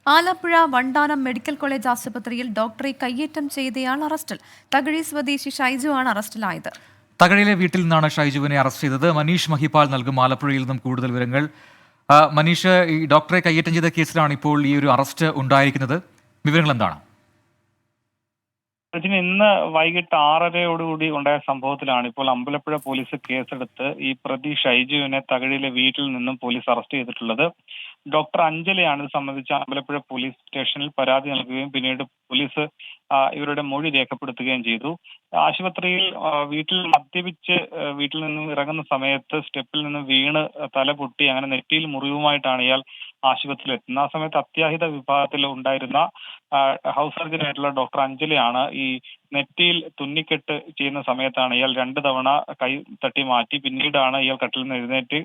Alappuzha Vandanam medical college ആശുപത്രിയിൽ ഡോക്ടറെ കയ്യേറ്റം ചെയ്തയാൾ അറസ്റ്റിൽ. തകഴി സ്വദേശി ഷൈജു ആണ് അറസ്റ്റിലായത്. തകഴിയിലെ വീട്ടിൽ നിന്നാണ് ഷൈജുവിനെ അറസ്റ്റ് ചെയ്തത്. മനീഷ് മഹിപാൽ നൽകും ആലപ്പുഴയിൽ നിന്നും കൂടുതൽ വിവരങ്ങൾ. മനീഷ്, ഈ ഡോക്ടറെ കയ്യേറ്റം ചെയ്ത കേസിലാണ് ഇപ്പോൾ ഈ ഒരു അറസ്റ്റ് ഉണ്ടായിരിക്കുന്നത്. വിവരങ്ങൾ എന്താണ്? ഇന്ന് വൈകിട്ട് 6:30യോടുകൂടി ഉണ്ടായ സംഭവത്തിലാണ് ഇപ്പോൾ അമ്പലപ്പുഴ പോലീസ് കേസെടുത്ത് ഈ പ്രതി ഷൈജുവിനെ തകഴിയിലെ വീട്ടിൽ നിന്നും പോലീസ് അറസ്റ്റ് ചെയ്തിട്ടുള്ളത്. ഡോക്ടർ അഞ്ജലിയാണ് ഇത് സംബന്ധിച്ച് അമ്പലപ്പുഴ പോലീസ് സ്റ്റേഷനിൽ പരാതി നൽകുകയും പിന്നീട് പോലീസ് ഇവരുടെ മൊഴി രേഖപ്പെടുത്തുകയും ചെയ്തു. ആശുപത്രിയിൽ വീട്ടിൽ മദ്യപിച്ച് വീട്ടിൽ നിന്നും ഇറങ്ങുന്ന സമയത്ത് സ്റ്റെപ്പിൽ നിന്ന് വീണ് തല പൊട്ടി അങ്ങനെ നെറ്റിയിൽ മുറിവുമായിട്ടാണ് ഇയാൾ ആശുപത്രിയിൽ എത്തുന്നത്. ആ സമയത്ത് അത്യാഹിത വിഭാഗത്തിൽ ഉണ്ടായിരുന്ന ഹൗസ് സർജൻ ആയിട്ടുള്ള ഡോക്ടർ അഞ്ജലിയാണ് ഈ നെറ്റിയിൽ തുന്നിക്കെട്ട് ചെയ്യുന്ന സമയത്താണ് ഇയാൾ 2 തവണ കൈ തട്ടി മാറ്റി. പിന്നീടാണ് ഇയാൾ കട്ടിൽ നിന്ന് എഴുന്നേറ്റ്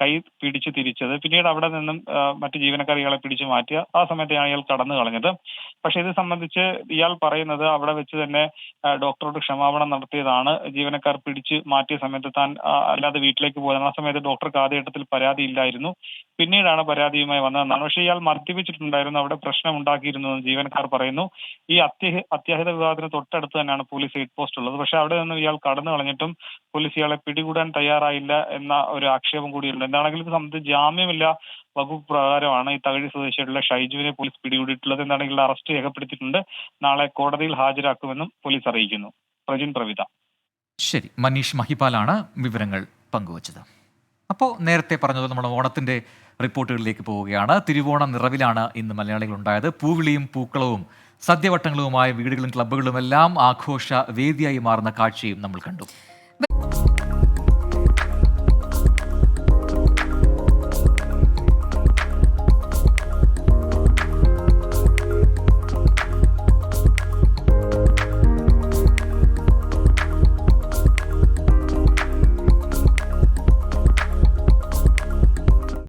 കൈ പിടിച്ച് തിരിച്ചത്. പിന്നീട് അവിടെ നിന്നും മറ്റു ജീവനക്കാർ ഇയാളെ പിടിച്ചു മാറ്റിയ ആ സമയത്താണ് ഇയാൾ കടന്നു കളഞ്ഞത്. പക്ഷെ ഇത് സംബന്ധിച്ച് ഇയാൾ പറയുന്നത് അവിടെ വെച്ച് തന്നെ ഡോക്ടറോട് ക്ഷമാപണം നടത്തിയതാണ്. ജീവനക്കാർ പിടിച്ച് മാറ്റിയ സമയത്ത് താൻ അല്ലാതെ വീട്ടിലേക്ക് പോയതാണ്. ആ സമയത്ത് ഡോക്ടർക്ക് ആദ്യഘട്ടത്തിൽ പരാതി ഇല്ലായിരുന്നു, പിന്നീടാണ് പരാതിയുമായി വന്നതെന്നാണ്. പക്ഷേ ഇയാൾ മദ്യപിച്ചിട്ടുണ്ടായിരുന്നു, അവിടെ പ്രശ്നം ഉണ്ടാക്കിയിരുന്നു എന്ന് ജീവനക്കാർ പറയുന്നു. ഈ അത്യാഹിത വിഭാഗത്തിന് തൊട്ടടുത്ത് തന്നെയാണ് പോലീസ് ഹെഡ് പോസ്റ്റ് ഉള്ളത്. പക്ഷെ അവിടെ നിന്നും ഇയാൾ കടന്നു കളഞ്ഞിട്ടും പോലീസ് ഇയാളെ പിടികൂടാൻ തയ്യാറായില്ല എന്ന ഒരു ആക്ഷേപം കൂടിയുണ്ട്. എന്താണെങ്കിലും ഇത് സംബന്ധിച്ച് ജാമ്യമില്ല വകുപ്പ് പ്രകാരമാണ് ഈ തകഴി സ്വദേശിയായിട്ടുള്ള ഷൈജുവിനെ പോലീസ് പിടികൂടിയിട്ടുള്ളത്. എന്താണെങ്കിലും അറസ്റ്റ് രേഖപ്പെടുത്തിയിട്ടുണ്ട്. നാളെ കോടതിയിൽ ഹാജരാക്കുമെന്നും പോലീസ് അറിയിക്കുന്നു. പ്രവിത. ശരി, മനീഷ് മഹിപാലാണ് വിവരങ്ങൾ പങ്കുവച്ചത്. അപ്പോൾ നേരത്തെ പറഞ്ഞത് നമ്മൾ ഓണത്തിൻ്റെ റിപ്പോർട്ടുകളിലേക്ക് പോവുകയാണ്. തിരുവോണ നിറവിലാണ് ഇന്ന് മലയാളികൾ ഉണ്ടായത്. പൂവിളിയും പൂക്കളവും സദ്യവട്ടങ്ങളുമായ വീടുകളും ക്ലബ്ബുകളുമെല്ലാം ആഘോഷ വേദിയായി മാറുന്ന കാഴ്ചയും നമ്മൾ കണ്ടു.